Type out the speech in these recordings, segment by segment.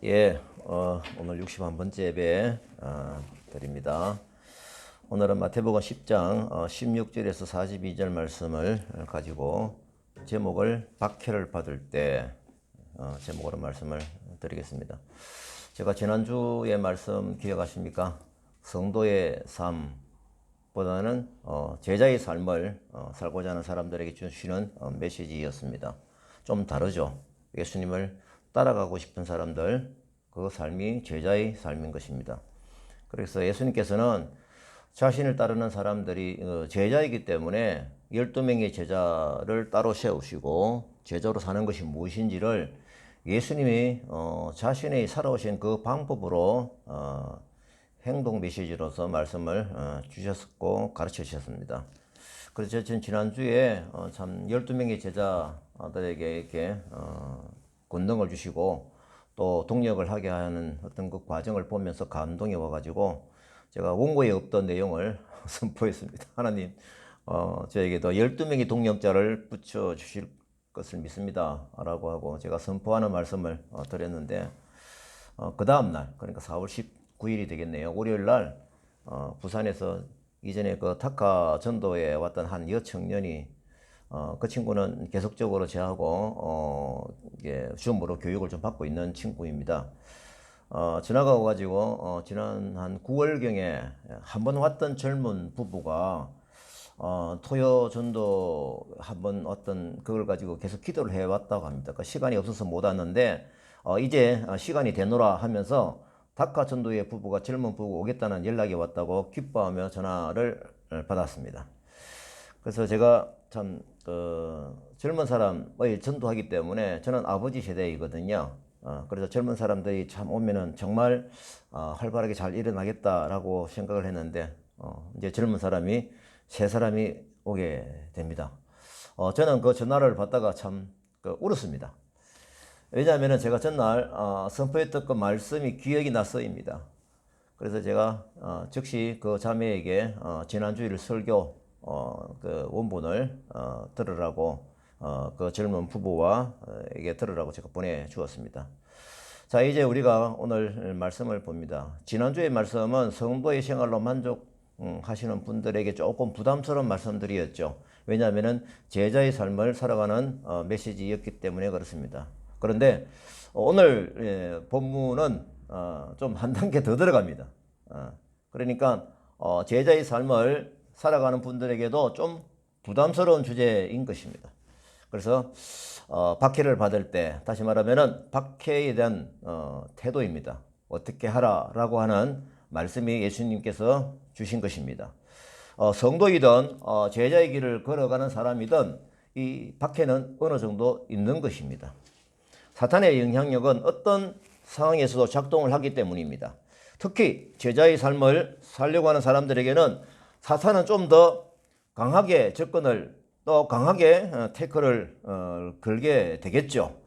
예, 오늘 61번째 예배 드립니다. 오늘은 마태복음 10장 16절에서 42절 말씀을 가지고 제목을 박해를 받을 때 제목으로 말씀을 드리겠습니다. 제가 지난주에 말씀 기억하십니까? 성도의 삶보다는 제자의 삶을 살고자 하는 사람들에게 주시는 메시지였습니다. 좀 다르죠. 예수님을 따라가고 싶은 사람들, 그 삶이 제자의 삶인 것입니다. 그래서 예수님께서는 자신을 따르는 사람들이 제자이기 때문에 12명의 제자를 따로 세우시고 제자로 사는 것이 무엇인지를 예수님이 자신의 살아오신 그 방법으로 행동 메시지로서 말씀을 주셨고 가르쳐 주셨습니다. 그래서 저는 지난주에 참 12명의 제자들에게 이렇게 권능을 주시고 또 동력을 하게 하는 어떤 그 과정을 보면서 감동이 와가지고 제가 원고에 없던 내용을 선포했습니다. 하나님 저에게도 12명의 동력자를 붙여주실 것을 믿습니다 라고 하고 제가 선포하는 말씀을 드렸는데 그 다음날, 그러니까 4월 19일이 되겠네요. 월요일날 부산에서 이전에 그 타카 전도에 왔던 한 여청년이 그 친구는 계속적으로 저하고 줌으로 교육을 좀 받고 있는 친구입니다. 지나가고 가지고 지난 한 9월경에 한번 왔던 젊은 부부가 토요 전도 한번 어떤 그걸 가지고 계속 기도를 해왔다고 합니다. 그 시간이 없어서 못 왔는데 이제 시간이 되노라 하면서 다카 전도의 부부가 젊은 부부 오겠다는 연락이 왔다고 기뻐하며 전화를 받았습니다. 그래서 제가 참 젊은 사람의 전도하기 때문에 저는 아버지 세대이거든요. 그래서 젊은 사람들이 참 오면은 정말 활발하게 잘 일어나겠다라고 생각을 했는데 이제 젊은 사람이 세 사람이 오게 됩니다. 저는 그 전화를 받다가 참 울었습니다. 왜냐하면 제가 전날 선포했던 그 말씀이 기억이 났어입니다. 그래서 제가 즉시 그 자매에게 지난주일 설교 그 원본을 들으라고 그 젊은 부부와에게 들으라고 제가 보내주었습니다. 자, 이제 우리가 오늘 말씀을 봅니다. 지난주의 말씀은 성도의 생활로 만족하시는 분들에게 조금 부담스러운 말씀들이었죠. 왜냐하면 제자의 삶을 살아가는 메시지였기 때문에 그렇습니다. 그런데 오늘 본문은 좀 한 단계 더 들어갑니다. 그러니까 제자의 삶을 살아가는 분들에게도 좀 부담스러운 주제인 것입니다. 그래서 박해를 받을 때, 다시 말하면은 박해에 대한 태도입니다. 어떻게 하라라고 하는 말씀이 예수님께서 주신 것입니다. 성도이든 제자의 길을 걸어가는 사람이든 이 박해는 어느 정도 있는 것입니다. 사탄의 영향력은 어떤 상황에서도 작동을 하기 때문입니다. 특히 제자의 삶을 살려고 하는 사람들에게는 사탄은 좀 더 강하게 접근을 또 강하게 태클을 걸게 되겠죠.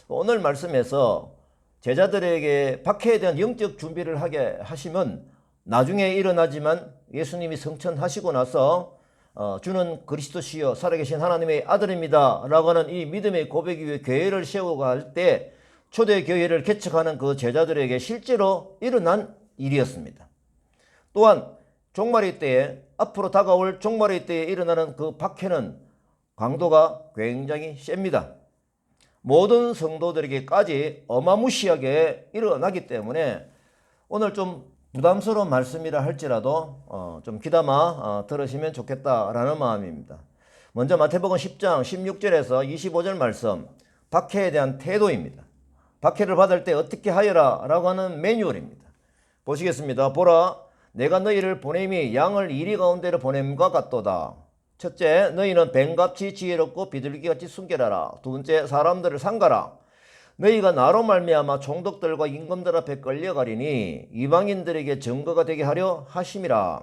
오늘 말씀에서 제자들에게 박해에 대한 영적 준비를 하게 하시면 나중에 일어나지만 예수님이 성천하시고 나서 주는 그리스도시요 살아계신 하나님의 아들입니다 라고 하는 이 믿음의 고백 위에 교회를 세워갈 때 초대 교회를 개척하는 그 제자들에게 실제로 일어난 일이었습니다. 또한 종말의 때에 앞으로 다가올 종말의 때에 일어나는 그 박해는 강도가 굉장히 셉니다. 모든 성도들에게까지 어마무시하게 일어나기 때문에 오늘 좀 부담스러운 말씀이라 할지라도 좀 귀담아 들으시면 좋겠다라는 마음입니다. 먼저 마태복음 10장 16절에서 25절 말씀, 박해에 대한 태도입니다. 박해를 받을 때 어떻게 하여라 라고 하는 매뉴얼입니다. 보시겠습니다. 보라, 내가 너희를 보냄이 양을 이리 가운데로 보냄과 같도다. 첫째, 너희는 뱀같이 지혜롭고 비둘기같이 순결하라. 두 번째, 사람들을 상가라. 너희가 나로 말미암아 총독들과 임금들 앞에 끌려가리니 이방인들에게 증거가 되게 하려 하심이라.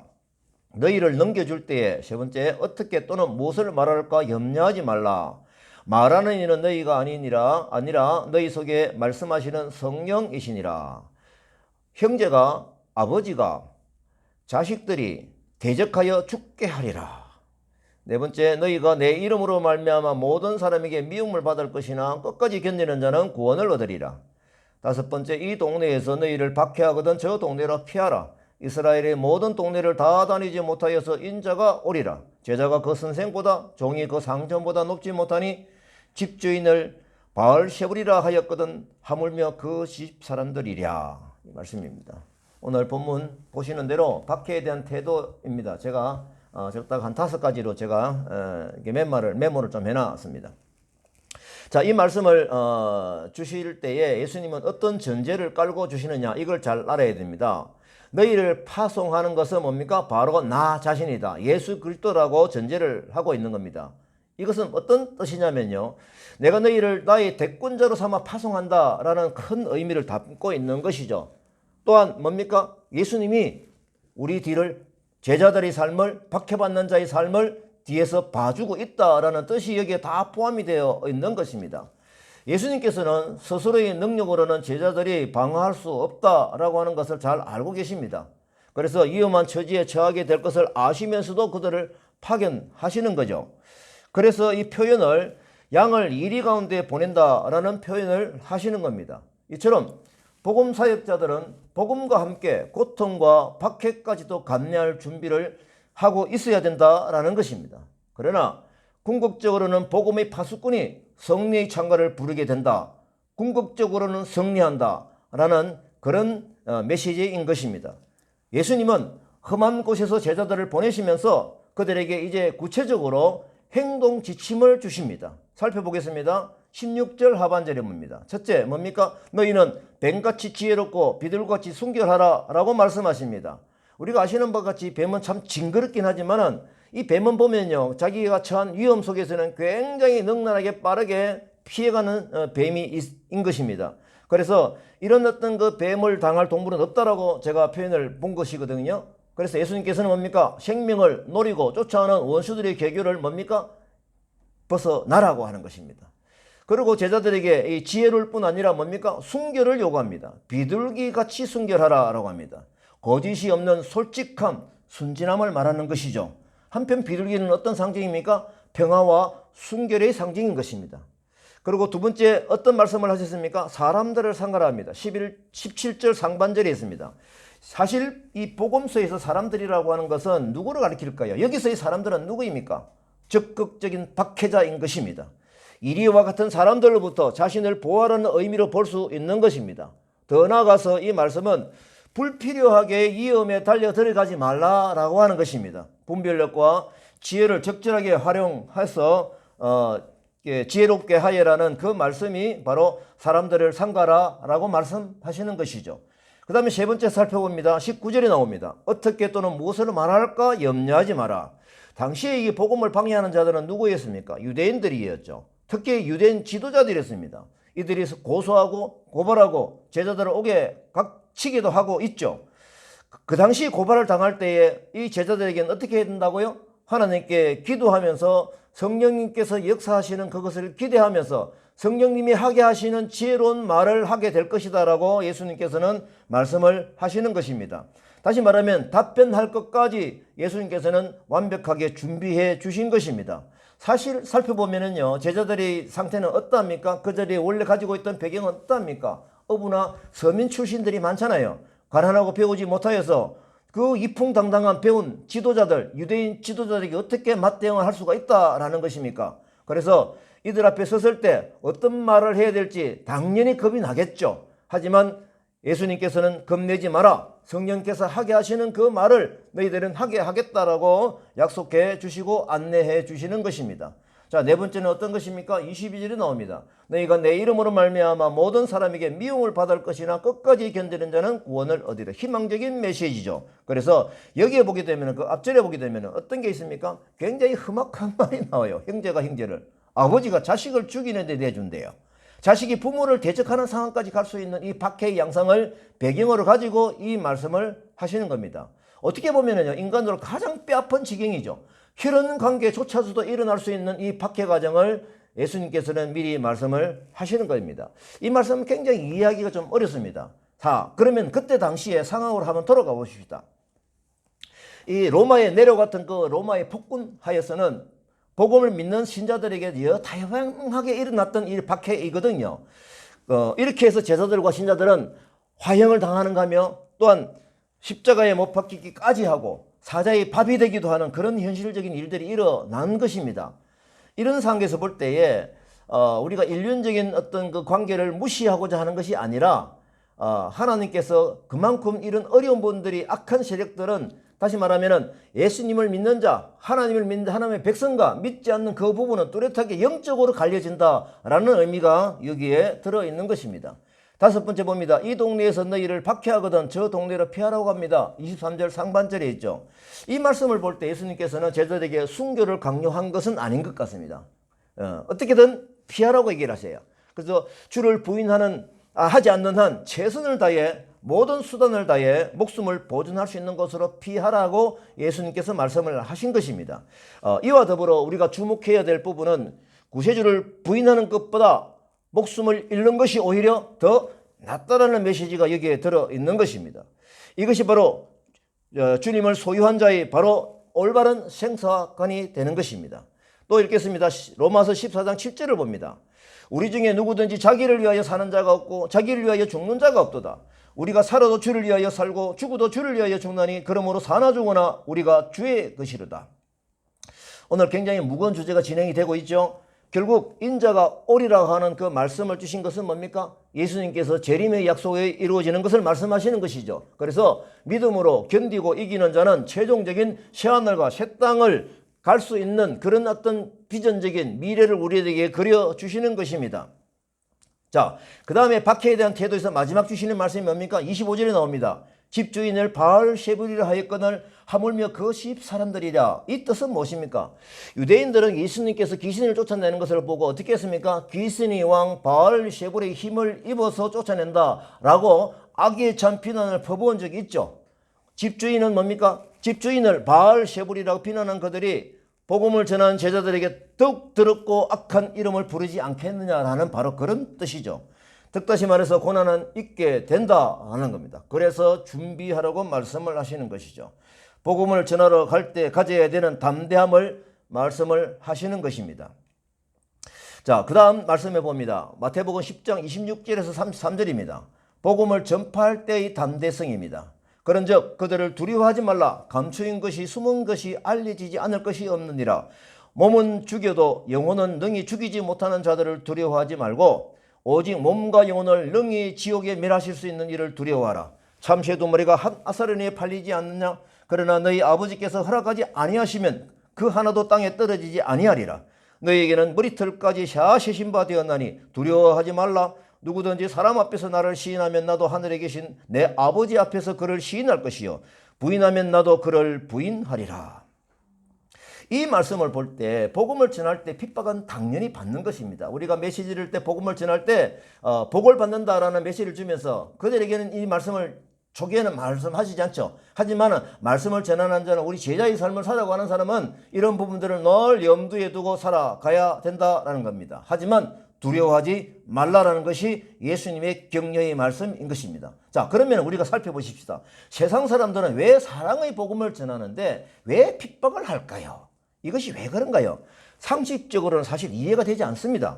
너희를 넘겨줄 때에 세 번째, 어떻게 또는 무엇을 말할까 염려하지 말라. 말하는 이는 너희가 아니라 너희 속에 말씀하시는 성령이시니라. 형제가 아버지가 자식들이 대적하여 죽게 하리라. 네 번째, 너희가 내 이름으로 말미암아 모든 사람에게 미움을 받을 것이나 끝까지 견디는 자는 구원을 얻으리라. 다섯 번째, 이 동네에서 너희를 박해하거든 저 동네로 피하라. 이스라엘의 모든 동네를 다 다니지 못하여서 인자가 오리라. 제자가 그 선생보다 종이 그 상전보다 높지 못하니 집주인을 바알세불이라 하였거든 하물며 그 집 사람들이랴. 이 말씀입니다. 오늘 본문 보시는 대로 박해에 대한 태도입니다. 제가 적당 한 5가지로 제가 메모를 좀 해놨습니다. 자, 이 말씀을 주실 때에 예수님은 어떤 전제를 깔고 주시느냐, 이걸 잘 알아야 됩니다. 너희를 파송하는 것은 뭡니까? 바로 나 자신이다. 예수 그리스도라고 전제를 하고 있는 겁니다. 이것은 어떤 뜻이냐면요, 내가 너희를 나의 대권자로 삼아 파송한다라는 큰 의미를 담고 있는 것이죠. 또한 뭡니까? 예수님이 우리 뒤를, 제자들의 삶을, 박해받는 자의 삶을 뒤에서 봐주고 있다라는 뜻이 여기에 다 포함이 되어 있는 것입니다. 예수님께서는 스스로의 능력으로는 제자들이 방어할 수 없다라고 하는 것을 잘 알고 계십니다. 그래서 위험한 처지에 처하게 될 것을 아시면서도 그들을 파견하시는 거죠. 그래서 이 표현을 양을 이리 가운데 보낸다라는 표현을 하시는 겁니다. 이처럼 복음 사역자들은 복음과 함께 고통과 박해까지도 감내할 준비를 하고 있어야 된다라는 것입니다. 그러나 궁극적으로는 복음의 파수꾼이 승리의 찬가를 부르게 된다. 궁극적으로는 승리한다. 라는 그런 메시지인 것입니다. 예수님은 험한 곳에서 제자들을 보내시면서 그들에게 이제 구체적으로 행동 지침을 주십니다. 살펴보겠습니다. 16절 하반절에 뭡니다. 첫째, 뭡니까? 너희는 뱀같이 지혜롭고 비둘기같이 순결하라 라고 말씀하십니다. 우리가 아시는 바와 같이 뱀은 참 징그럽긴 하지만은 이 뱀은 보면요, 자기가 처한 위험 속에서는 굉장히 능란하게 빠르게 피해가는 뱀인 것입니다. 그래서 이런 어떤 그 뱀을 당할 동물은 없다라고 제가 표현을 본 것이거든요. 그래서 예수님께서는 뭡니까? 생명을 노리고 쫓아오는 원수들의 계교를 뭡니까? 벗어나라고 하는 것입니다. 그리고 제자들에게 이 지혜로울 뿐 아니라 뭡니까? 순결을 요구합니다. 비둘기같이 순결하라라고 합니다. 거짓이 없는 솔직함, 순진함을 말하는 것이죠. 한편 비둘기는 어떤 상징입니까? 평화와 순결의 상징인 것입니다. 그리고 두 번째 어떤 말씀을 하셨습니까? 사람들을 상가라 합니다. 17절 상반절에 있습니다. 사실 이 복음서에서 사람들이라고 하는 것은 누구를 가리킬까요? 여기서의 사람들은 누구입니까? 적극적인 박해자인 것입니다. 이리와 같은 사람들로부터 자신을 보호하라는 의미로 볼 수 있는 것입니다. 더 나아가서 이 말씀은 불필요하게 위험에 달려 들어가지 말라라고 하는 것입니다. 분별력과 지혜를 적절하게 활용해서 지혜롭게 하여라는 그 말씀이 바로 사람들을 상가라라고 말씀하시는 것이죠. 그 다음에 세 번째 살펴봅니다. 19절에 나옵니다. 어떻게 또는 무엇을 말할까 염려하지 마라. 당시에 이 복음을 방해하는 자들은 누구였습니까? 유대인들이었죠. 특히 유대인 지도자들이었습니다. 이들이 고소하고 고발하고 제자들을 옥에 치기도 하고 있죠. 그 당시 고발을 당할 때에 이 제자들에게는 어떻게 해야 된다고요? 하나님께 기도하면서 성령님께서 역사하시는 그것을 기대하면서 성령님이 하게 하시는 지혜로운 말을 하게 될 것이다 라고 예수님께서는 말씀을 하시는 것입니다. 다시 말하면 답변할 것까지 예수님께서는 완벽하게 준비해 주신 것입니다. 사실 살펴보면은요, 제자들의 상태는 어떠합니까? 그들이 원래 가지고 있던 배경은 어떠합니까? 어부나 서민 출신들이 많잖아요. 가난하고 배우지 못하여서 그 이풍당당한 배운 지도자들, 유대인 지도자들에게 어떻게 맞대응을 할 수가 있다라는 것입니까? 그래서 이들 앞에 섰을 때 어떤 말을 해야 될지 당연히 겁이 나겠죠. 하지만 예수님께서는 겁내지 마라. 성령께서 하게 하시는 그 말을 너희들은 하게 하겠다라고 약속해 주시고 안내해 주시는 것입니다. 자, 네 번째는 어떤 것입니까? 22절에 나옵니다. 너희가 내 이름으로 말미암아 모든 사람에게 미움을 받을 것이나 끝까지 견디는 자는 구원을 얻으리라. 희망적인 메시지죠. 그래서 여기에 보게 되면, 그 앞절에 보게 되면 어떤 게 있습니까? 굉장히 험악한 말이 나와요. 형제가 형제를, 아버지가 자식을 죽이는 데 내준대요. 자식이 부모를 대적하는 상황까지 갈 수 있는 이 박해의 양상을 배경으로 가지고 이 말씀을 하시는 겁니다. 어떻게 보면은요, 인간으로 가장 뼈아픈 지경이죠. 혈연 관계조차도 일어날 수 있는 이 박해 과정을 예수님께서는 미리 말씀을 하시는 겁니다. 이 말씀은 굉장히 이해하기가 좀 어렵습니다. 자, 그러면 그때 당시의 상황으로 한번 돌아가 보십시다. 이 로마에 내려갔던 그 로마의 폭군하에서는 복음을 믿는 신자들에게 다양하게 일어났던 이 박해이거든요. 이렇게 해서 제자들과 신자들은 화형을 당하는가며 또한 십자가에 못 박히기까지 하고 사자의 밥이 되기도 하는 그런 현실적인 일들이 일어난 것입니다. 이런 상황에서 볼 때에 우리가 인륜적인 어떤 그 관계를 무시하고자 하는 것이 아니라 하나님께서 그만큼 이런 어려운 분들이 악한 세력들은 다시 말하면은 예수님을 믿는 자, 하나님을 믿는 하나님의 백성과 믿지 않는 그 부분은 뚜렷하게 영적으로 갈려진다라는 의미가 여기에 들어있는 것입니다. 다섯 번째 봅니다. 이 동네에서 너희를 박해하거든 저 동네로 피하라고 합니다. 23절 상반절에 있죠. 이 말씀을 볼 때 예수님께서는 제자들에게 순교를 강요한 것은 아닌 것 같습니다. 어떻게든 피하라고 얘기를 하세요. 그래서 주를 하지 않는 한 최선을 다해 모든 수단을 다해 목숨을 보존할 수 있는 것으로 피하라고 예수님께서 말씀을 하신 것입니다. 이와 더불어 우리가 주목해야 될 부분은 구세주를 부인하는 것보다 목숨을 잃는 것이 오히려 더 낫다라는 메시지가 여기에 들어있는 것입니다. 이것이 바로 주님을 소유한 자의 바로 올바른 생사관이 되는 것입니다. 또 읽겠습니다. 로마서 14장 7절을 봅니다. 우리 중에 누구든지 자기를 위하여 사는 자가 없고 자기를 위하여 죽는 자가 없도다. 우리가 살아도 주를 위하여 살고 죽어도 주를 위하여 죽나니 그러므로 사나 죽으나 우리가 주의 것이로다. 오늘 굉장히 무거운 주제가 진행이 되고 있죠. 결국 인자가 오리라고 하는 그 말씀을 주신 것은 뭡니까? 예수님께서 재림의 약속이 이루어지는 것을 말씀하시는 것이죠. 그래서 믿음으로 견디고 이기는 자는 최종적인 새하늘과 새 땅을 갈 수 있는 그런 어떤 비전적인 미래를 우리에게 그려주시는 것입니다. 자, 그 다음에 박해에 대한 태도에서 마지막 주시는 말씀이 뭡니까? 25절에 나옵니다. 집주인을 바알세불이라 하였거늘 하물며 그 십 사람들이라. 이 뜻은 무엇입니까? 유대인들은 예수님께서 귀신을 쫓아내는 것을 보고 어떻게 했습니까? 귀신의 왕 바알세불의 힘을 입어서 쫓아낸다 라고 악의 참 비난을 퍼부은 적이 있죠. 집주인은 뭡니까? 집주인을 바알세불이라고 비난한 그들이 복음을 전한 제자들에게 더욱 더럽고 악한 이름을 부르지 않겠느냐라는 바로 그런 뜻이죠. 뜻다시 말해서 고난은 있게 된다라는 겁니다. 그래서 준비하라고 말씀을 하시는 것이죠. 복음을 전하러 갈 때 가져야 되는 담대함을 말씀을 하시는 것입니다. 자, 그 다음 말씀해 봅니다. 마태복음 10장 26절에서 33절입니다. 복음을 전파할 때의 담대성입니다. 그런즉 그들을 두려워하지 말라. 감추인 것이 숨은 것이 알려지지 않을 것이 없느니라. 몸은 죽여도 영혼은 능히 죽이지 못하는 자들을 두려워하지 말고 오직 몸과 영혼을 능히 지옥에 멸하실 수 있는 이를 두려워하라. 참새 두 마리가 한 아사르니에 팔리지 않느냐? 그러나 너희 아버지께서 허락하지 아니하시면 그 하나도 땅에 떨어지지 아니하리라. 너희에게는 머리털까지 샤 세신 바 되었나니 두려워하지 말라. 누구든지 사람 앞에서 나를 시인하면 나도 하늘에 계신 내 아버지 앞에서 그를 시인할 것이요 부인하면 나도 그를 부인하리라. 이 말씀을 볼 때 복음을 전할 때 핍박은 당연히 받는 것입니다. 우리가 메시지를 때 복음을 전할 때 복을 받는다라는 메시지를 주면서 그들에게는 이 말씀을 초기에는 말씀하시지 않죠. 하지만 말씀을 전하는 자는 우리 제자의 삶을 살아가는 사람은 이런 부분들을 늘 염두에 두고 살아가야 된다라는 겁니다. 하지만 두려워하지 말라라는 것이 예수님의 격려의 말씀인 것입니다. 자, 그러면 우리가 살펴보십시다. 세상 사람들은 왜 사랑의 복음을 전하는데 왜 핍박을 할까요? 이것이 왜 그런가요? 상식적으로는 사실 이해가 되지 않습니다.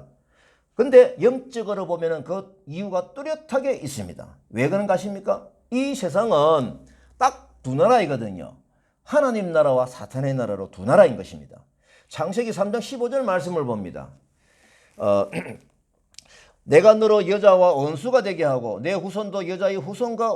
근데 영적으로 보면 그 이유가 뚜렷하게 있습니다. 왜 그런가 하십니까? 이 세상은 딱 두 나라이거든요. 하나님 나라와 사탄의 나라로 두 나라인 것입니다. 창세기 3장 15절 말씀을 봅니다. 내가 너로 여자와 원수가 되게 하고 내 후손도 여자의 후손과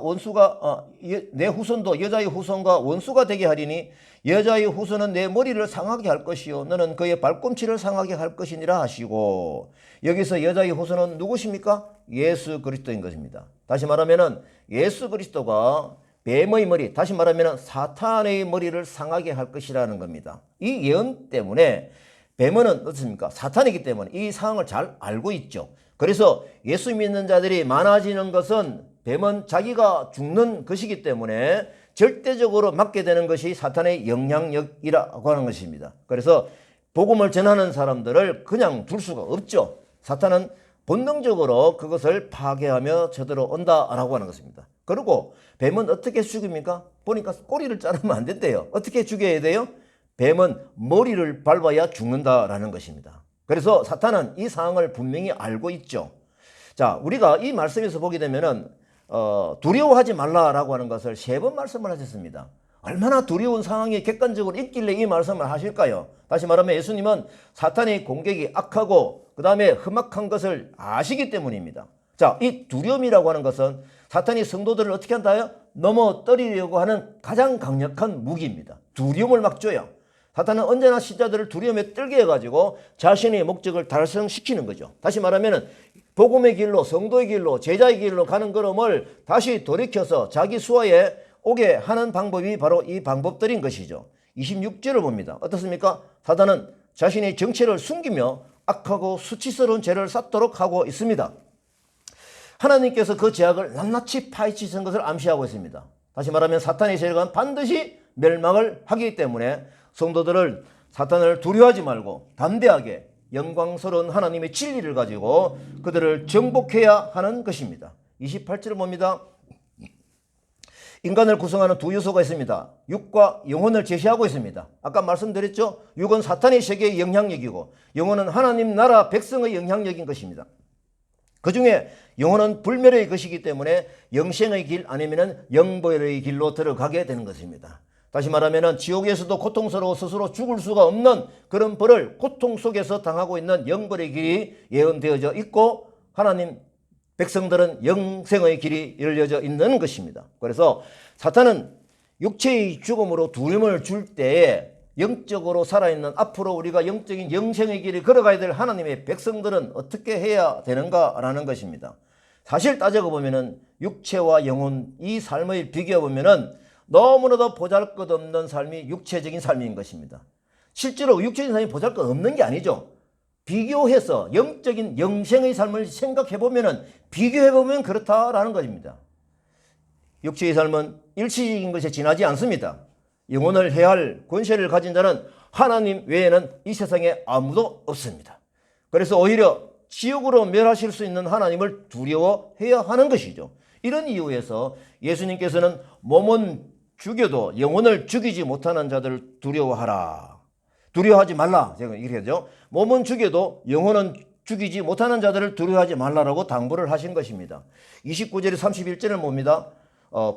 원수가 되게 하리니 여자의 후손은 내 머리를 상하게 할 것이요 너는 그의 발꿈치를 상하게 할 것이니라 하시고, 여기서 여자의 후손은 누구십니까? 예수 그리스도인 것입니다. 다시 말하면은 예수 그리스도가 뱀의 머리, 다시 말하면은 사탄의 머리를 상하게 할 것이라는 겁니다. 이 예언 때문에 뱀은 어떻습니까? 사탄이기 때문에 이 상황을 잘 알고 있죠. 그래서 예수 믿는 자들이 많아지는 것은 뱀은 자기가 죽는 것이기 때문에 절대적으로 맡게 되는 것이 사탄의 영향력이라고 하는 것입니다. 그래서 복음을 전하는 사람들을 그냥 둘 수가 없죠. 사탄은 본능적으로 그것을 파괴하며 쳐들어온다라고 하는 것입니다. 그리고 뱀은 어떻게 죽입니까? 보니까 꼬리를 자르면 안 된대요. 어떻게 죽여야 돼요? 뱀은 머리를 밟아야 죽는다라는 것입니다. 그래서 사탄은 이 상황을 분명히 알고 있죠. 자, 우리가 이 말씀에서 보게 되면은 두려워하지 말라라고 하는 것을 3번 말씀을 하셨습니다. 얼마나 두려운 상황이 객관적으로 있길래 이 말씀을 하실까요? 다시 말하면 예수님은 사탄의 공격이 악하고 그 다음에 험악한 것을 아시기 때문입니다. 자, 이 두려움이라고 하는 것은 사탄이 성도들을 어떻게 한다요? 넘어뜨리려고 하는 가장 강력한 무기입니다. 두려움을 막 줘요. 사탄은 언제나 신자들을 두려움에 떨게 해가지고 자신의 목적을 달성시키는 거죠. 다시 말하면 복음의 길로, 성도의 길로, 제자의 길로 가는 걸음을 다시 돌이켜서 자기 수하에 오게 하는 방법이 바로 이 방법들인 것이죠. 26절을 봅니다. 어떻습니까? 사탄은 자신의 정체를 숨기며 악하고 수치스러운 죄를 쌓도록 하고 있습니다. 하나님께서 그 죄악을 낱낱이 파헤치신 것을 암시하고 있습니다. 다시 말하면 사탄의 세력은 반드시 멸망을 하기 때문에 성도들을 사탄을 두려워하지 말고 담대하게 영광스러운 하나님의 진리를 가지고 그들을 정복해야 하는 것입니다. 28절을 봅니다. 인간을 구성하는 두 요소가 있습니다. 육과 영혼을 제시하고 있습니다. 아까 말씀드렸죠? 육은 사탄의 세계의 영향력이고 영혼은 하나님 나라 백성의 영향력인 것입니다. 그 중에 영혼은 불멸의 것이기 때문에 영생의 길 아니면 영벌의 길로 들어가게 되는 것입니다. 다시 말하면 지옥에서도 고통스러워 스스로 죽을 수가 없는 그런 벌을 고통 속에서 당하고 있는 영벌의 길이 예언되어져 있고 하나님 백성들은 영생의 길이 열려져 있는 것입니다. 그래서 사탄은 육체의 죽음으로 두려움을 줄 때에 영적으로 살아있는 앞으로 우리가 영적인 영생의 길을 걸어가야 될 하나님의 백성들은 어떻게 해야 되는가라는 것입니다. 사실 따져고 보면은 육체와 영혼 이 삶을 비교해 보면은 너무나도 보잘것없는 삶이 육체적인 삶인 것입니다. 실제로 육체적인 삶이 보잘것없는 게 아니죠. 비교해서 영적인 영생의 삶을 생각해 보면은 비교해 보면 그렇다라는 것입니다. 육체의 삶은 일시적인 것에 지나지 않습니다. 영혼을 해할 권세를 가진 자는 하나님 외에는 이 세상에 아무도 없습니다. 그래서 오히려 지옥으로 멸하실 수 있는 하나님을 두려워해야 하는 것이죠. 이런 이유에서 예수님께서는 몸은 죽여도 영혼을 죽이지 못하는 자들을 두려워하라. 두려워하지 말라. 제가 이렇게 하죠. 몸은 죽여도 영혼은 죽이지 못하는 자들을 두려워하지 말라라고 당부를 하신 것입니다. 29절에 31절을 봅니다.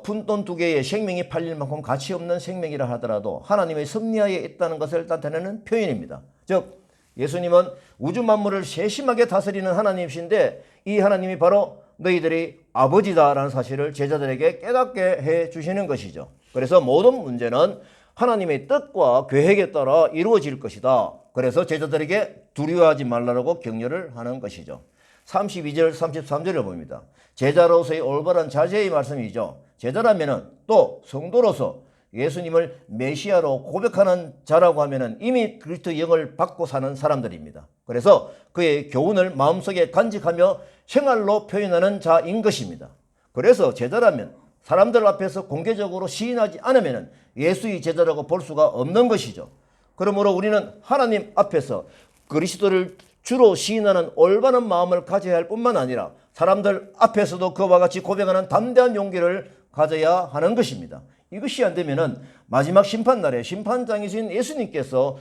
푼돈 2개의 생명이 팔릴 만큼 가치 없는 생명이라 하더라도 하나님의 섭리하에 있다는 것을 나타내는 표현입니다. 즉 예수님은 우주 만물을 세심하게 다스리는 하나님이신데 이 하나님이 바로 너희들이 아버지다라는 사실을 제자들에게 깨닫게 해 주시는 것이죠. 그래서 모든 문제는 하나님의 뜻과 계획에 따라 이루어질 것이다. 그래서 제자들에게 두려워하지 말라고 격려를 하는 것이죠. 32절 33절을 봅니다. 제자로서의 올바른 자세의 말씀이죠. 제자라면은 또 성도로서 예수님을 메시아로 고백하는 자라고 하면은 이미 그리스도의 영을 받고 사는 사람들입니다. 그래서 그의 교훈을 마음속에 간직하며 생활로 표현하는 자인 것입니다. 그래서 제자라면 사람들 앞에서 공개적으로 시인하지 않으면 예수의 제자라고 볼 수가 없는 것이죠. 그러므로 우리는 하나님 앞에서 그리스도를 주로 시인하는 올바른 마음을 가져야 할 뿐만 아니라 사람들 앞에서도 그와 같이 고백하는 담대한 용기를 가져야 하는 것입니다. 이것이 안 되면은 마지막 심판날에 심판장이신 예수님에게서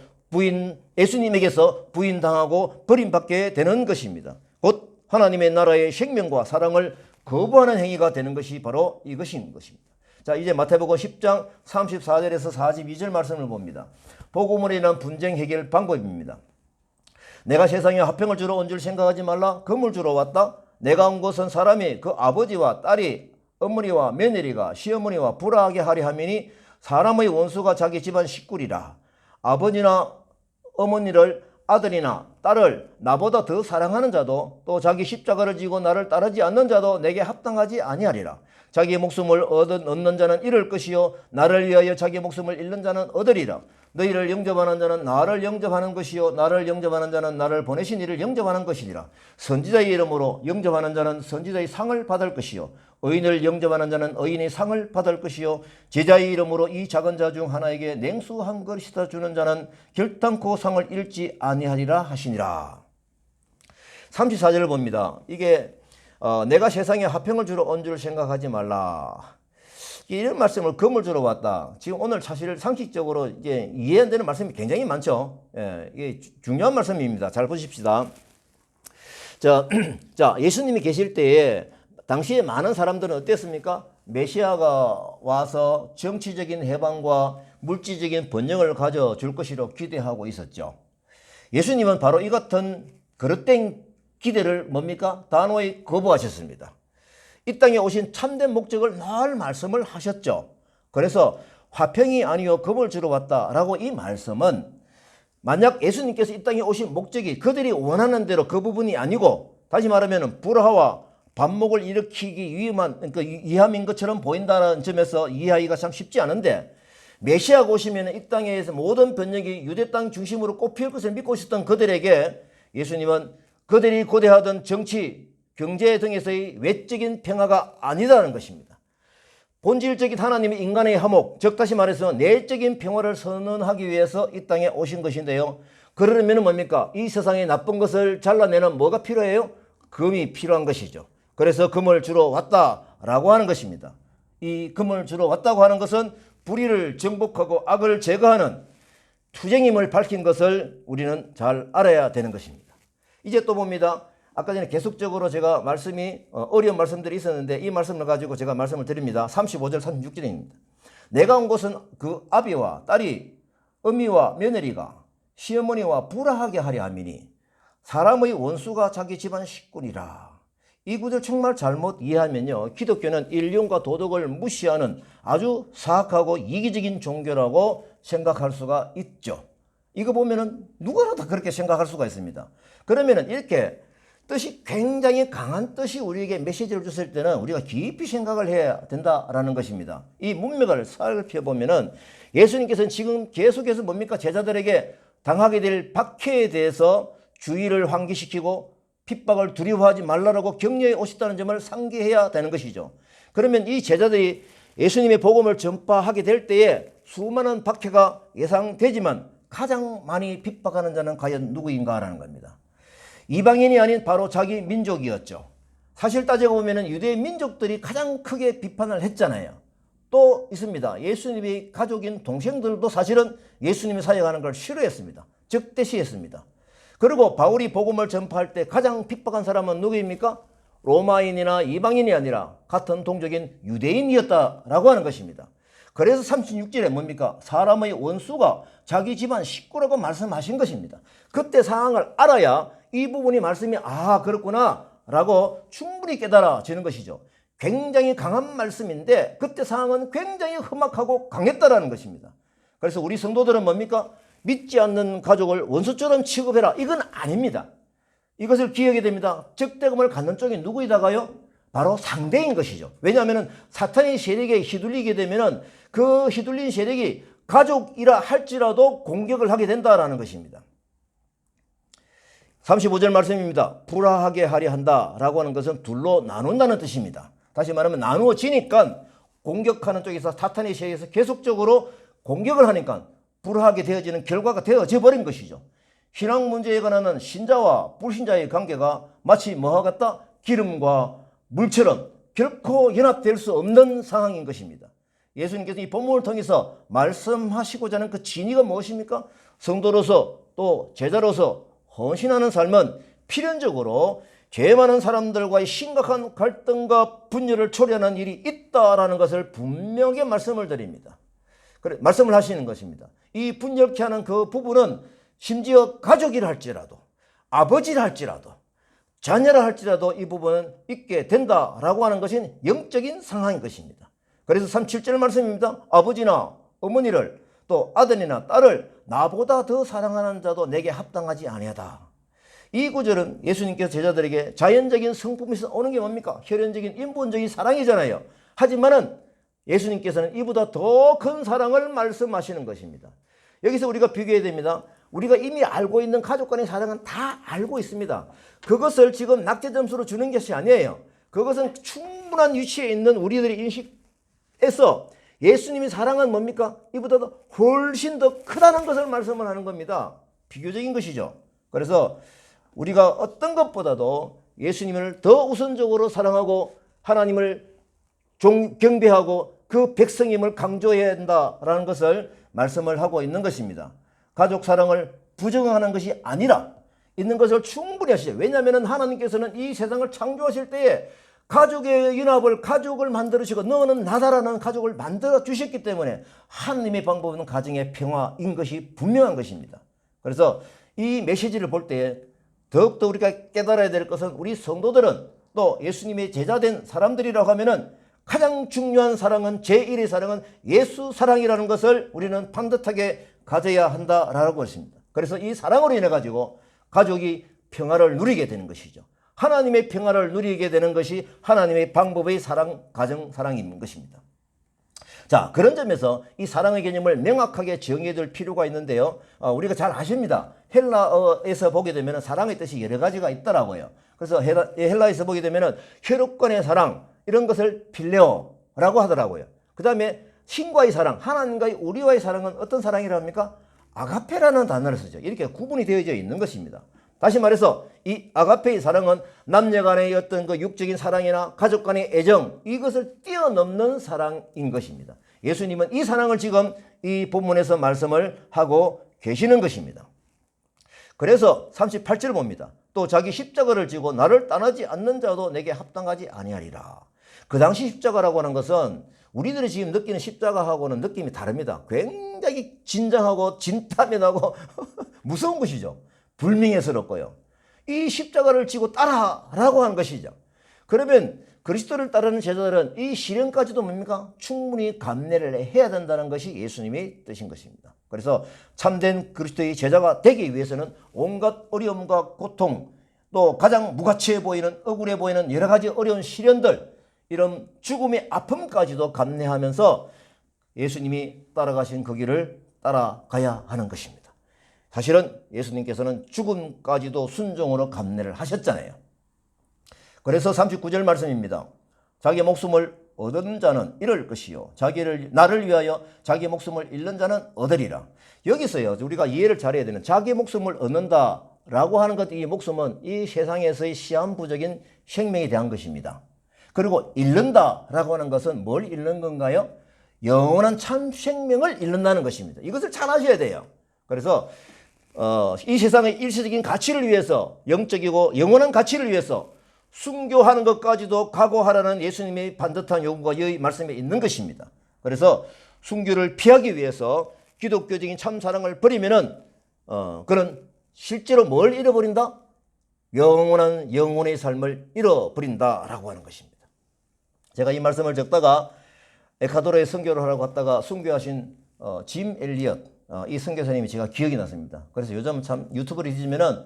부인당하고 버림받게 되는 것입니다. 곧 하나님의 나라의 생명과 사랑을 거부하는 행위가 되는 것이 바로 이것인 것입니다. 자, 이제 마태복음 10장 34절에서 42절 말씀을 봅니다. 복음으로 인한 분쟁 해결 방법입니다. 내가 세상에 화평을 주러 온 줄 생각하지 말라. 금을 주러 왔다. 내가 온 것은 사람이 그 아버지와 딸이 어머니와 며느리가 시어머니와 불화하게 하려 함이니 사람의 원수가 자기 집안 식구리라. 아버지나 어머니를 아들이나 딸을 나보다 더 사랑하는 자도 또 자기 십자가를 지고 나를 따르지 않는 자도 내게 합당하지 아니하리라. 자기의 목숨을 얻는 자는 잃을 것이요 나를 위하여 자기의 목숨을 잃는 자는 얻으리라. 너희를 영접하는 자는 나를 영접하는 것이요 나를 영접하는 자는 나를 보내신 이를 영접하는 것이니라. 선지자의 이름으로 영접하는 자는 선지자의 상을 받을 것이요 의인을 영접하는 자는 의인의 상을 받을 것이요 제자의 이름으로 이 작은 자 중 하나에게 냉수 한 그릇이다 주는 자는 결단코 상을 잃지 아니하리라 하시니라. 34절을 봅니다. 이게 내가 세상에 화평을 주러 온 줄 생각하지 말라. 이런 말씀을 금을 주러 왔다. 지금 오늘 사실 상식적으로 이제 이해 안 되는 말씀이 굉장히 많죠. 예, 이게 중요한 말씀입니다. 잘 보십시다. 자, 예수님이 계실 때에 당시에 많은 사람들은 어땠습니까? 메시아가 와서 정치적인 해방과 물질적인 번영을 가져줄 것이라고 기대하고 있었죠. 예수님은 바로 이 같은 그릇된 기대를 뭡니까? 단호히 거부하셨습니다. 이 땅에 오신 참된 목적을 늘 말씀을 하셨죠. 그래서 화평이 아니요 금을 주러 왔다라고 이 말씀은 만약 예수님께서 이 땅에 오신 목적이 그들이 원하는 대로 그 부분이 아니고 다시 말하면 불화와 반목을 일으키기 위함인 것처럼 보인다는 점에서 이해하기가 참 쉽지 않은데 메시아가 오시면 이 땅에서 모든 번영이 유대 땅 중심으로 꼽힐 것을 믿고 있었던 그들에게 예수님은 그들이 고대하던 정치, 경제 등에서의 외적인 평화가 아니다는 것입니다. 본질적인 하나님의 인간의 화목, 즉 다시 말해서 내적인 평화를 선언하기 위해서 이 땅에 오신 것인데요. 그러려면 뭡니까? 이 세상의 나쁜 것을 잘라내는 뭐가 필요해요? 금이 필요한 것이죠. 그래서 금을 주러 왔다라고 하는 것입니다. 이 금을 주러 왔다고 하는 것은 불의를 정복하고 악을 제거하는 투쟁임을 밝힌 것을 우리는 잘 알아야 되는 것입니다. 이제 또 봅니다. 아까 전에 계속적으로 제가 어려운 말씀들이 있었는데 이 말씀을 가지고 제가 말씀을 드립니다. 35절 36절입니다. 내가 온 것은 그 아비와 딸이 어미와 며느리가 시어머니와 불화하게 하려 함이니 사람의 원수가 자기 집안 식구니라. 이 구절 정말 잘못 이해하면요. 기독교는 인륜과 도덕을 무시하는 아주 사악하고 이기적인 종교라고 생각할 수가 있죠. 이거 보면은 누구나 다 그렇게 생각할 수가 있습니다. 그러면은 이렇게 뜻이 굉장히 강한 뜻이 우리에게 메시지를 줬을 때는 우리가 깊이 생각을 해야 된다라는 것입니다. 이 문맥을 살펴보면은 예수님께서는 지금 계속해서 뭡니까? 제자들에게 당하게 될 박해에 대해서 주의를 환기시키고 핍박을 두려워하지 말라라고 격려해 오셨다는 점을 상기해야 되는 것이죠. 그러면 이 제자들이 예수님의 복음을 전파하게 될 때에 수많은 박해가 예상되지만 가장 많이 핍박하는 자는 과연 누구인가라는 겁니다. 이방인이 아닌 바로 자기 민족이었죠. 사실 따지고 보면 유대 민족들이 가장 크게 비판을 했잖아요. 또 있습니다. 예수님의 가족인 동생들도 사실은 예수님이 사역하는 걸 싫어했습니다. 적대시했습니다. 그리고 바울이 복음을 전파할 때 가장 핍박한 사람은 누구입니까? 로마인이나 이방인이 아니라 같은 동족인 유대인이었다라고 하는 것입니다. 그래서 36절에 뭡니까? 사람의 원수가 자기 집안 식구라고 말씀하신 것입니다. 그때 상황을 알아야 이 부분이 말씀이 그렇구나 라고 충분히 깨달아지는 것이죠. 굉장히 강한 말씀인데 그때 상황은 굉장히 험악하고 강했다라는 것입니다. 그래서 우리 성도들은 뭡니까? 믿지 않는 가족을 원수처럼 취급해라. 이건 아닙니다. 이것을 기억해야 됩니다. 적대감을 갖는 쪽이 누구이다가요? 바로 상대인 것이죠. 왜냐하면 사탄의 세력에 휘둘리게 되면 그 휘둘린 세력이 가족이라 할지라도 공격을 하게 된다는 것입니다. 35절 말씀입니다. 불화하게 하려 한다라고 하는 것은 둘로 나눈다는 뜻입니다. 다시 말하면 나누어지니까 공격하는 쪽에서 사탄의 세력에서 계속적으로 공격을 하니까 불화하게 되어지는 결과가 되어져 버린 것이죠. 신앙 문제에 관한 신자와 불신자의 관계가 마치 뭐와 같다? 기름과 물처럼 결코 연합될 수 없는 상황인 것입니다. 예수님께서 이 본문을 통해서 말씀하시고자 하는 그 진의가 무엇입니까? 성도로서 또 제자로서 헌신하는 삶은 필연적으로 죄 많은 사람들과의 심각한 갈등과 분열을 초래하는 일이 있다라는 것을 분명히 말씀을 드립니다. 말씀을 하시는 것입니다. 이 분열케 하는 그 부분은 심지어 가족이라 할지라도 아버지라 할지라도 자녀라 할지라도 이 부분은 있게 된다라고 하는 것은 영적인 상황인 것입니다. 그래서 37절 말씀입니다. 아버지나 어머니를 또 아들이나 딸을 나보다 더 사랑하는 자도 내게 합당하지 아니하다. 이 구절은 예수님께서 제자들에게 자연적인 성품에서 오는 게 뭡니까? 혈연적인 인본적인 사랑이잖아요. 하지만은 예수님께서는 이보다 더 큰 사랑을 말씀하시는 것입니다. 여기서 우리가 비교해야 됩니다. 우리가 이미 알고 있는 가족 간의 사랑은 다 알고 있습니다. 그것을 지금 낙제 점수로 주는 것이 아니에요. 그것은 충분한 위치에 있는 우리들의 인식에서 예수님의 사랑은 뭡니까? 이보다 훨씬 더 크다는 것을 말씀을 하는 겁니다. 비교적인 것이죠. 그래서 우리가 어떤 것보다도 예수님을 더 우선적으로 사랑하고 하나님을 경배하고 그 백성임을 강조해야 한다라는 것을 말씀을 하고 있는 것입니다. 가족 사랑을 부정하는 것이 아니라 있는 것을 충분히 아시죠. 왜냐하면 하나님께서는 이 세상을 창조하실 때에 가족의 연합을, 가족을 만들으시고 너는 나다라는 가족을 만들어 주셨기 때문에 하나님의 방법은 가정의 평화인 것이 분명한 것입니다. 그래서 이 메시지를 볼 때 더욱더 우리가 깨달아야 될 것은 우리 성도들은 또 예수님의 제자된 사람들이라고 하면은 가장 중요한 사랑은 제1의 사랑은 예수 사랑이라는 것을 우리는 반듯하게 가져야 한다라고 했습니다. 그래서 이 사랑으로 인해 가지고 가족이 평화를 누리게 되는 것이죠. 하나님의 평화를 누리게 되는 것이 하나님의 방법의 사랑, 가정 사랑인 것입니다. 자, 그런 점에서 이 사랑의 개념을 명확하게 정의해 둘 필요가 있는데요. 우리가 잘 아십니다. 헬라어에서 보게 되면 사랑의 뜻이 여러 가지가 있더라고요. 그래서 헬라에서 보게 되면 혈육간의 사랑, 이런 것을 필레오라고 하더라고요. 그 다음에 신과의 사랑, 하나님과의 우리와의 사랑은 어떤 사랑이라고 합니까? 아가페라는 단어를 쓰죠. 이렇게 구분이 되어져 있는 것입니다. 다시 말해서 이 아가페의 사랑은 남녀 간의 어떤 그 육적인 사랑이나 가족 간의 애정, 이것을 뛰어넘는 사랑인 것입니다. 예수님은 이 사랑을 지금 이 본문에서 말씀을 하고 계시는 것입니다. 그래서 38절 봅니다. 또 자기 십자가를 지고 나를 떠나지 않는 자도 내게 합당하지 아니하리라. 그 당시 십자가라고 하는 것은 우리들이 지금 느끼는 십자가하고는 느낌이 다릅니다. 굉장히 진정하고 진타면하고 무서운 것이죠. 불명예스럽고요. 이 십자가를 지고 따라라고 하는 것이죠. 그러면 그리스도를 따르는 제자들은 이 시련까지도 뭡니까? 충분히 감내를 해야 된다는 것이 예수님의 뜻인 것입니다. 그래서 참된 그리스도의 제자가 되기 위해서는 온갖 어려움과 고통, 또 가장 무가치해 보이는, 억울해 보이는 여러 가지 어려운 시련들, 이런 죽음의 아픔까지도 감내하면서 예수님이 따라가신 그 길을 따라가야 하는 것입니다. 사실은 예수님께서는 죽음까지도 순종으로 감내를 하셨잖아요. 그래서 39절 말씀입니다. 자기 목숨을 얻은 자는 잃을 것이요 나를 위하여 자기 목숨을 잃는 자는 얻으리라. 여기서요, 우리가 이해를 잘해야 되는, 자기 목숨을 얻는다라고 하는 것, 이 목숨은 이 세상에서의 시한부적인 생명에 대한 것입니다. 그리고 잃는다라고 하는 것은 뭘 잃는 건가요? 영원한 참 생명을 잃는다는 것입니다. 이것을 잘 아셔야 돼요. 그래서 이 세상의 일시적인 가치를 위해서, 영적이고 영원한 가치를 위해서 순교하는 것까지도 각오하라는 예수님의 반듯한 요구가 이 말씀에 있는 것입니다. 그래서 순교를 피하기 위해서 기독교적인 참사랑을 버리면은 그는 실제로 뭘 잃어버린다? 영원한 영혼의 삶을 잃어버린다라고 하는 것입니다. 제가 이 말씀을 적다가 에콰도르에 선교를 하라고 갔다가 순교하신 짐 엘리엇, 이 선교사님이 제가 기억이 났습니다. 그래서 요즘 참 유튜브를 뒤지면은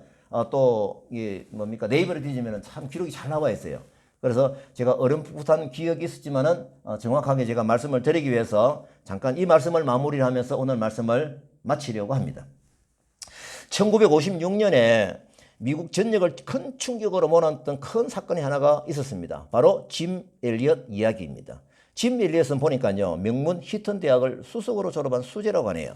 또 이게 뭡니까, 네이버를 뒤지면은 참 기록이 잘 나와 있어요. 그래서 제가 어렴풋한 기억이 있었지만은 정확하게 제가 말씀을 드리기 위해서 잠깐 이 말씀을 마무리를 하면서 오늘 말씀을 마치려고 합니다. 1956년에 미국 전역을 큰 충격으로 몰았던 큰 사건이 하나가 있었습니다. 바로 짐 엘리엇 이야기입니다. 짐 엘리엇은 보니까요, 명문 히튼 대학을 수석으로 졸업한 수재라고 하네요.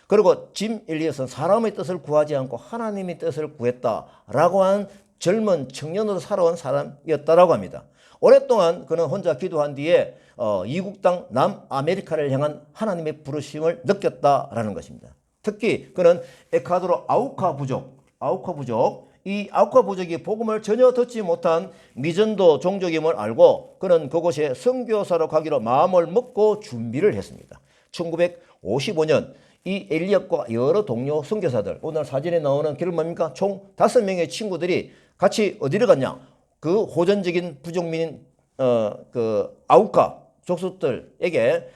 그리고 짐 엘리엇은 사람의 뜻을 구하지 않고 하나님의 뜻을 구했다라고 한 젊은 청년으로 살아온 사람이었다라고 합니다. 오랫동안 그는 혼자 기도한 뒤에 이국당 남아메리카를 향한 하나님의 부르심을 느꼈다라는 것입니다. 특히 그는 에콰도르 아우카 부족, 이 아우카 부족이 복음을 전혀 듣지 못한 미전도 종족임을 알고 그는 그곳에 선교사로 가기로 마음을 먹고 준비를 했습니다. 1955년 이 엘리엇과 여러 동료 선교사들, 오늘 사진에 나오는 기록 뭡니까? 총 5명의 친구들이 같이 어디를 갔냐? 그 호전적인 부족민인 그 아우카 족속들에게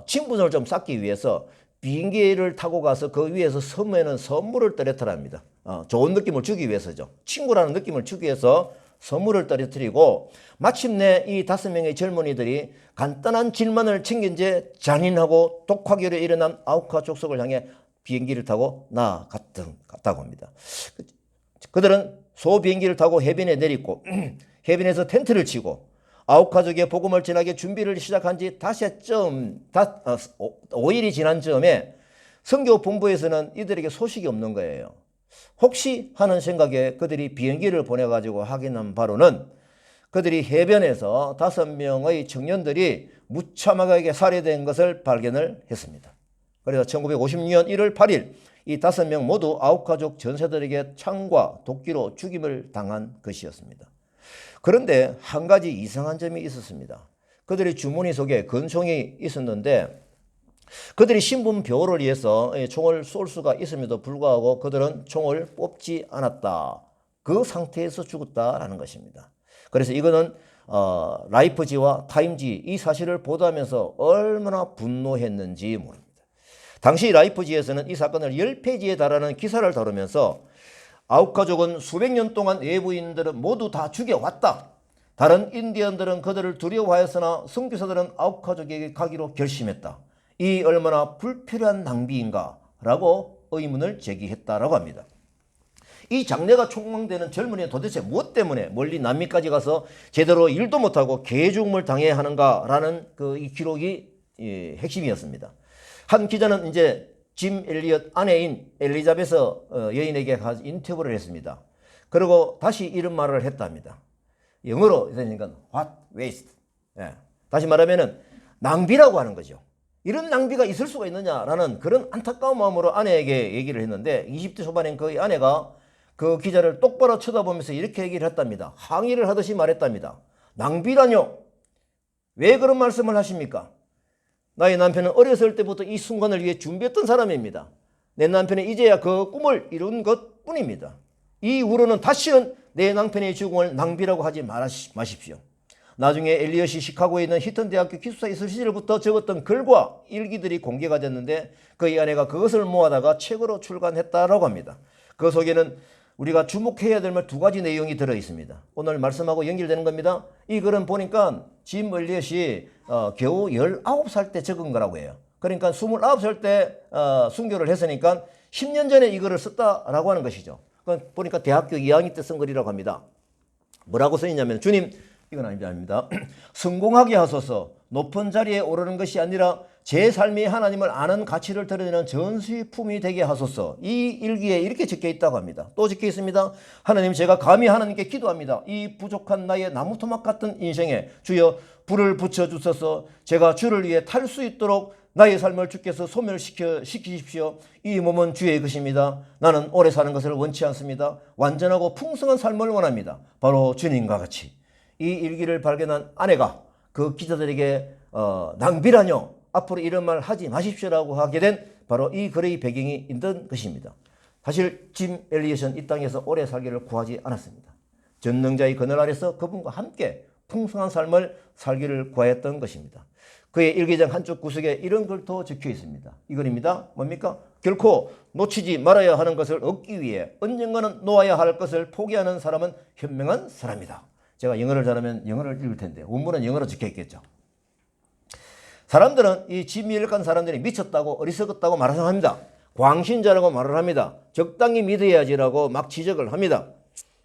친분을 좀 쌓기 위해서 비행기를 타고 가서 그 위에서 섬에는 선물을 떨어뜨립니다. 좋은 느낌을 주기 위해서죠. 친구라는 느낌을 주기 위해서 선물을 떨어뜨리고 마침내 이 5명의 젊은이들이 간단한 질문을 챙긴 채 잔인하고 독하기로 일어난 아우카 족속을 향해 비행기를 타고 나아갔다고 합니다. 그들은 소비행기를 타고 해변에 내리고 해변에서 텐트를 치고 아우카족의 복음을 전하게 준비를 시작한 지 5일이 지난 즈음에 선교 본부에서는 이들에게 소식이 없는 거예요. 혹시 하는 생각에 그들이 비행기를 보내가지고 확인한 바로는 그들이 해변에서 5명의 청년들이 무참하게 살해된 것을 발견을 했습니다. 그래서 1956년 1월 8일 이 5명 모두 아우카족 전사들에게 창과 도끼로 죽임을 당한 것이었습니다. 그런데 한 가지 이상한 점이 있었습니다. 그들의 주머니 속에 권총이 있었는데 그들이 신분 보호를 위해서 총을 쏠 수가 있음에도 불구하고 그들은 총을 뽑지 않았다. 그 상태에서 죽었다라는 것입니다. 그래서 이거는 라이프지와 타임지 이 사실을 보도하면서 얼마나 분노했는지 모릅니다. 당시 라이프지에서는 이 사건을 10페이지에 달하는 기사를 다루면서 아우카족은 수백 년 동안 외부인들은 모두 다 죽여왔다. 다른 인디언들은 그들을 두려워하였으나 선교사들은 아우카족에게 가기로 결심했다. 이 얼마나 불필요한 낭비인가 라고 의문을 제기했다라고 합니다. 이 장래가 촉망되는 젊은이는 도대체 무엇 때문에 멀리 남미까지 가서 제대로 일도 못하고 개죽음을 당해야 하는가라는 이 기록이 핵심이었습니다. 한 기자는 이제 짐 엘리엇 아내인 엘리자베스 여인에게 인터뷰를 했습니다. 그리고 다시 이런 말을 했답니다. 영어로 그러니까 what waste. 다시 말하면은 낭비라고 하는 거죠. 이런 낭비가 있을 수가 있느냐라는 그런 안타까운 마음으로 아내에게 얘기를 했는데 20대 초반인 그 아내가 그 기자를 똑바로 쳐다보면서 이렇게 얘기를 했답니다. 항의를 하듯이 말했답니다. 낭비라뇨? 왜 그런 말씀을 하십니까? 나의 남편은 어렸을 때부터 이 순간을 위해 준비했던 사람입니다. 내 남편은 이제야 그 꿈을 이룬 것뿐입니다. 이 이후로는 다시는 내 남편의 죽음을 낭비라고 하지 마십시오. 나중에 엘리엇이 시카고에 있는 히튼 대학교 기숙사에 있을 시절부터 적었던 글과 일기들이 공개가 됐는데 그의 아내가 그것을 모아다가 책으로 출간했다라고 합니다. 그 속에는 우리가 주목해야 될 두 가지 내용이 들어 있습니다. 오늘 말씀하고 연결되는 겁니다. 이 글은 보니까 짐 엘리엇이 겨우 19살 때 적은 거라고 해요. 그러니까 29살 때 순교를 했으니까 10년 전에 이 글을 썼다라고 하는 것이죠. 보니까 대학교 2학년 때 쓴 글이라고 합니다. 뭐라고 써있냐면 주님 이건 아닙니다. 성공하게 하소서. 높은 자리에 오르는 것이 아니라 제 삶이 하나님을 아는 가치를 드러내는 전수품이 되게 하소서. 이 일기에 이렇게 적혀 있다고 합니다. 또 적혀 있습니다. 하나님 제가 감히 하나님께 기도합니다. 이 부족한 나의 나무토막 같은 인생에 주여 불을 붙여주소서. 제가 주를 위해 탈 수 있도록 나의 삶을 주께서 소멸시키십시오. 이 몸은 주의 것입니다. 나는 오래 사는 것을 원치 않습니다. 완전하고 풍성한 삶을 원합니다. 바로 주님과 같이. 이 일기를 발견한 아내가 그 기자들에게 낭비라뇨 앞으로 이런 말 하지 마십시오라고 하게 된 바로 이 글의 배경이 있던 것입니다. 사실 짐 엘리엇은 이 땅에서 오래 살기를 구하지 않았습니다. 전능자의 그늘 아래서 그분과 함께 풍성한 삶을 살기를 구하였던 것입니다. 그의 일기장 한쪽 구석에 이런 글도 적혀 있습니다. 이 글입니다. 뭡니까? 결코 놓치지 말아야 하는 것을 얻기 위해 언젠가는 놓아야 할 것을 포기하는 사람은 현명한 사람이다. 제가 영어를 잘하면 영어를 읽을 텐데 원문은 영어로 적혀 있겠죠. 사람들은 이 짐 엘리엇 사람들이 미쳤다고 어리석었다고 말을 합니다. 광신자라고 말을 합니다. 적당히 믿어야지라고 막 지적을 합니다.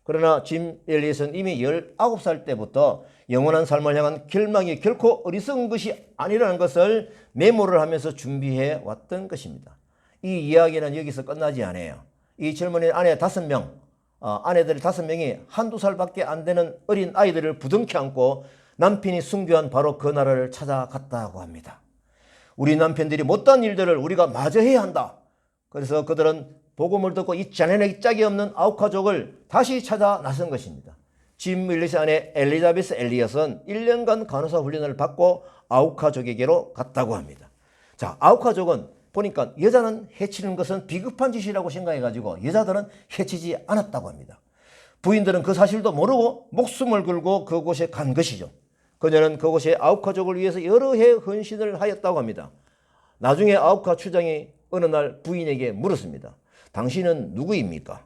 그러나 짐 엘리엇은 이미 19살 때부터 영원한 삶을 향한 결망이 결코 어리석은 것이 아니라는 것을 메모를 하면서 준비해 왔던 것입니다. 이 이야기는 여기서 끝나지 않아요. 이 젊은이 아내 5명, 아내들 5명이 한두 살밖에 안 되는 어린 아이들을 부둥켜 안고 남편이 순교한 바로 그 나라를 찾아갔다고 합니다. 우리 남편들이 못한 일들을 우리가 마저 해야 한다. 그래서 그들은 복음을 듣고 이 자네의 짝이 없는 아우카족을 다시 찾아 나선 것입니다. 짐 엘리엇의 아내 엘리자베스 엘리엇은 1년간 간호사 훈련을 받고 아우카족에게로 갔다고 합니다. 자, 아우카족은 보니까 여자는 해치는 것은 비급한 짓이라고 생각해가지고 여자들은 해치지 않았다고 합니다. 부인들은 그 사실도 모르고 목숨을 걸고 그곳에 간 것이죠. 그녀는 그곳에 아우카족을 위해서 여러 해 헌신을 하였다고 합니다. 나중에 아우카 추장이 어느 날 부인에게 물었습니다. 당신은 누구입니까?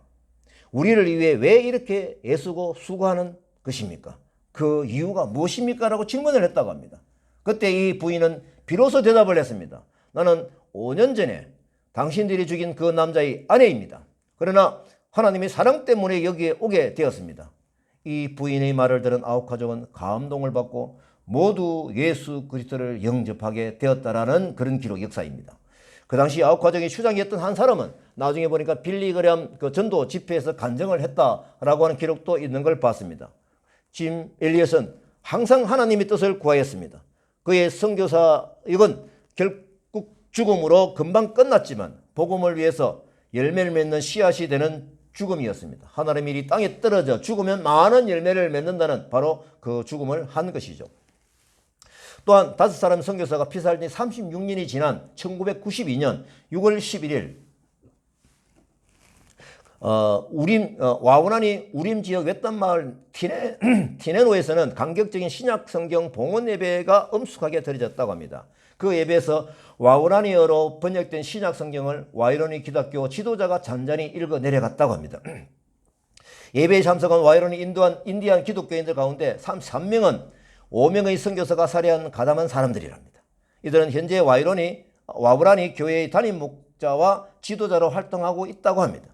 우리를 위해 왜 이렇게 애쓰고 수고하는 것입니까? 그 이유가 무엇입니까? 라고 질문을 했다고 합니다. 그때 이 부인은 비로소 대답을 했습니다. 나는 5년 전에 당신들이 죽인 그 남자의 아내입니다. 그러나 하나님의 사랑 때문에 여기에 오게 되었습니다. 이 부인의 말을 들은 아우카족은 감동을 받고 모두 예수 그리스도를 영접하게 되었다라는 그런 기록 역사입니다. 그 당시 아우카족의 추장이었던 한 사람은 나중에 보니까 빌리그램 그 전도 집회에서 간증을 했다라고 하는 기록도 있는 걸 봤습니다. 짐 엘리엇은 항상 하나님의 뜻을 구하였습니다. 그의 선교사역은 결국 죽음으로 금방 끝났지만 복음을 위해서 열매를 맺는 씨앗이 되는 죽음이었습니다. 하나님의 일이 땅에 떨어져 죽으면 많은 열매를 맺는다는 바로 그 죽음을 한 것이죠. 또한 5사람 선교사가 피살한 지 36년이 지난 1992년 6월 11일 와우나니 우림 지역 외딴 마을 티네노에서는 감격적인 신약 성경 봉헌 예배가 엄숙하게 드려졌다고 합니다. 그 예배에서 와우나니어로 번역된 신약 성경을 와이로니 기독교 지도자가 잔잔히 읽어 내려갔다고 합니다. 예배에 참석한 와이로니 인디안 기독교인들 가운데 33명은 5명의 선교사가 살해한 가담한 사람들이랍니다. 이들은 현재 와우라니 교회의 담임 목자와 지도자로 활동하고 있다고 합니다.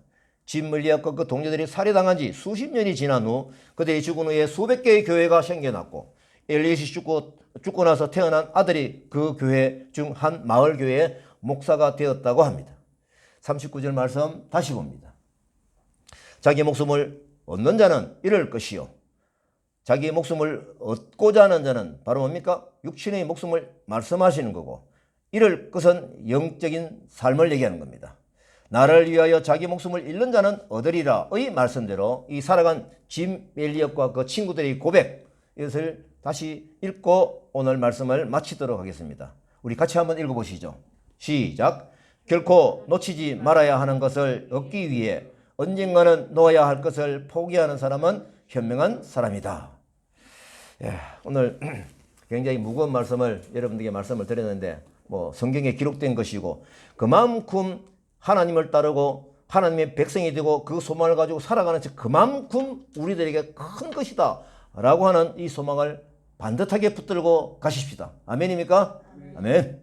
짐 물리학과 그 동료들이 살해당한 지 수십 년이 지난 후 그들이 죽은 후에 수백 개의 교회가 생겨났고 엘리엇이 죽고 나서 태어난 아들이 그 교회 중 한 마을 교회의 목사가 되었다고 합니다. 39절 말씀 다시 봅니다. 자기 목숨을 얻는 자는 잃을 것이요 자기 목숨을 얻고자 하는 자는 바로 뭡니까? 육신의 목숨을 말씀하시는 거고 잃을 것은 영적인 삶을 얘기하는 겁니다. 나를 위하여 자기 목숨을 잃는 자는 얻으리라의 말씀대로 이 살아간 짐 엘리엇과 그 친구들의 고백 이것을 다시 읽고 오늘 말씀을 마치도록 하겠습니다. 우리 같이 한번 읽어보시죠. 시작. 결코 놓치지 말아야 하는 것을 얻기 위해 언젠가는 놓아야 할 것을 포기하는 사람은 현명한 사람이다. 오늘 굉장히 무거운 말씀을 여러분들에게 말씀을 드렸는데 성경에 기록된 것이고 그만큼 하나님을 따르고 하나님의 백성이 되고 그 소망을 가지고 살아가는 그만큼 우리들에게 큰 것이다 라고 하는 이 소망을 반듯하게 붙들고 가십시다. 아멘입니까? 아멘.